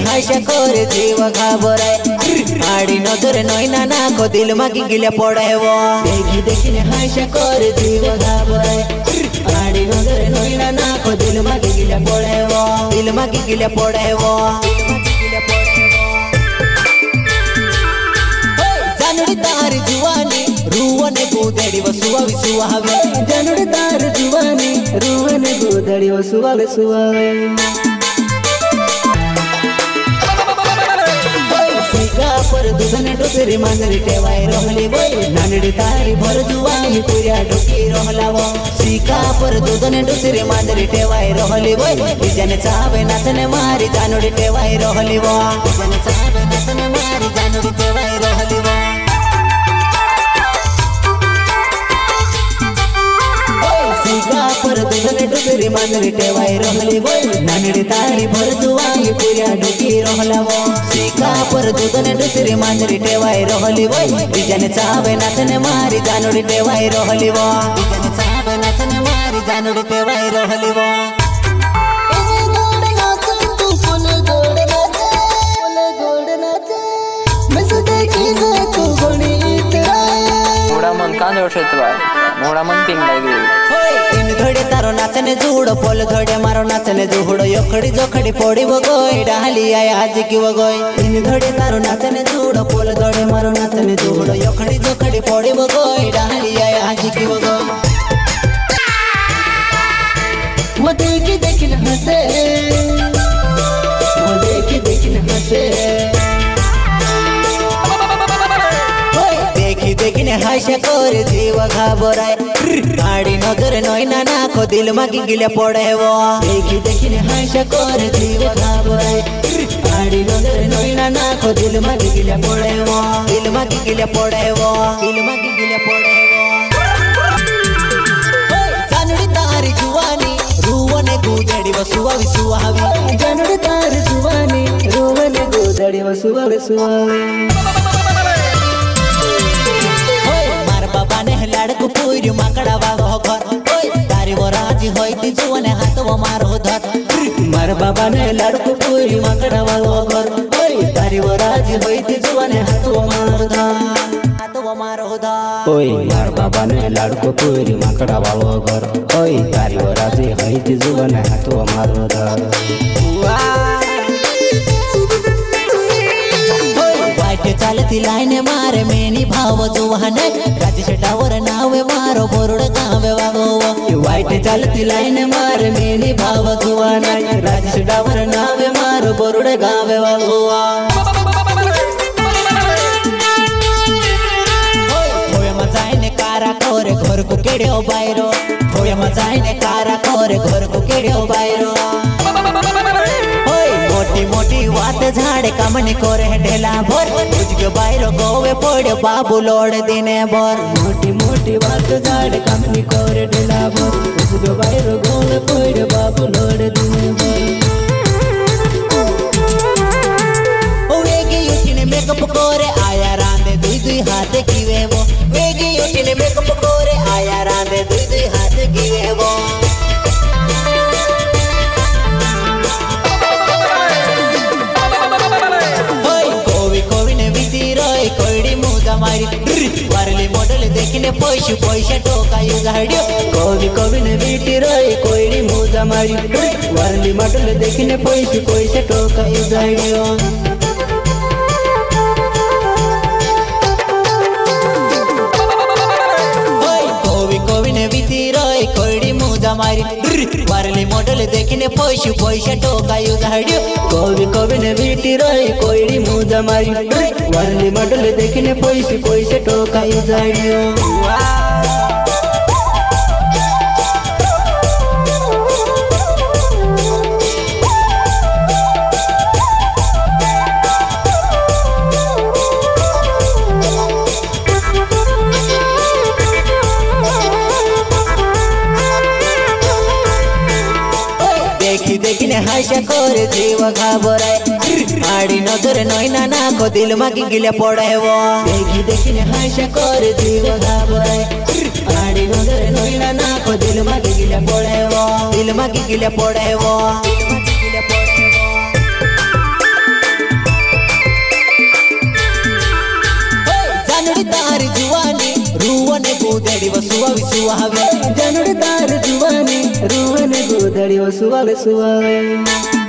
हाशा करे जीव घाबराय आडी नजर नैना नाको दिल मागी गिल्या पडायवो देखी ने हाशा करे जीव घाबराय आडी नजर नैना नाको दिल मागी गिल्या पडायवो दिल मागी गिल्या पडायवो जानुडी तार जुवानी रूवने गोदड़ी वसुवा विसुवावे जानुडी तार जुवानी रूवने गोदड़ी वसुवा विसुवावे पर दुधने डोसरी मांजरी टेवाय रहली बोय नानडी तारी भर जुवानी पुऱ्या डोकी रहलावो सीका पर दुधने डोसरी मांजरी टेवाय रहली बोय बिजने चावे नाचने मारी जानुडी टेवाय रहली वो बिजने चावे नाचने मारी जानुडी टेवाय रहली वो सीका पर दुधने डोसरी मांजरी टेवाय रहली बोय नानडी तारी भर जुवानी पुऱ्या डोकी रहलावो सीका पर दुधने डोसरी मांजरी टेवाय रहली बोय बिजने चावे नाचने मारी जानुडी टेवाय रहली वो बिजने चावे नाचने मारी जानुडी टेवाय रहली वो मोड़ा मन कांदो शेतवा मोड़ा मन पिंग लागी इन धड़े तारो नाचने जुड़ो पोल धड़े मारो नाचने जुड़ो योखड़ी जोखड़ी पोड़ी वगोय डाली आया आज की वगोय इन धड़े तारो नाचने जुड़ो पोल धड़े मारो नाचने जुड़ो योखड़ी जोखड़ी पोड़ी वगोय डाली आया आज की वगोय वो देखी न हंसे वो देखी न हंसे देखी ने हाशा करे जीव घाबराय आडी नजर नैना नाको दिल मागी गिल्या पडायवो देखी ने हाशा करे जीव घाबराय आडी नजर नैना नाको दिल मागी गिल्या पडायवो दिल मागी गिल्या पडायवो दिल मागी गिल्या पडायवो जानुडी तारी जुवानी रूवने गोदड़ी वसुवा विसुवावे जानुडी तारी जुवानी रूवने गोदड़ी वसुवा विसुवावे लाडकु पूरी माकड़ा बागो घर ओय तारी वराजी होईती जुवने हाथो मारो धर मार बाबा ने लाडकु पूरी माकड़ा बागो घर ओय तारी वराजी होईती जुवने हाथो मारो धर ओय मार बाबा ने लाडकु पूरी माकड़ा बागो घर ओय तारी वराजी होईती जुवने हाथो मारो धर चालती लाईने मारे मेनी भाव जुवाने राजेश डावर नावे मारो बोरुड गावे वागो वाईट चालती लाईने मारे मेनी भाव जुवाने राजेश डावर नावे मारो बोरुड गावे वागो होय मजाईने कारा कोरे घर को केड्यो बायरो होय मजाईने कारा कोरे घर को केड्यो बायरो मोटी मोटी बात झाड़े कमनी कोरे ढेला भर तुझके बायरो गोवे पड़े बाबू लोड दिने भर मोटी मोटी बात झाड़े कमनी कोरे ढेला भर तुझके बायरो गोवे पड़े बाबू लोड दिने भर ओ वेगी उठने मेकअप कोरे आया रांदे दुई दुई हाथ कीवे वो वेगी उठने मेकअप कोरे आया रांदे दुई दुई हाथ कीवे वो वारली मॉडल देखने पैसे पैसे टोका युगाड्यो कवि ने बीटी रही कोईडी मोजा मारी वारली मॉडल देखने पैसे पैसे टोका युगाड्यो कवि ने बीती रही कोईडी मोजा मारी वारली मॉडल देखने पैसे पैसे टोका युगाड्यो कवि ने बीटी रही कोईडी मोजा मारी वारली मॉडल देखने पैसे पैसे टोका युगाड्यो देखी ने हाशा करे जीव घाबराय आडी नजर नैना नाको दिल मागी गिल्या पडायवो देखी ने हाशा करे जीव घाबराय आडी नजर नैना नाको दिल मागी गिल्या पडायवो दिल मागी गिल्या पडायवो सुहावे जनड़ी तार जुवानी रुवन गोदड़ियो सुवाल सुवावे।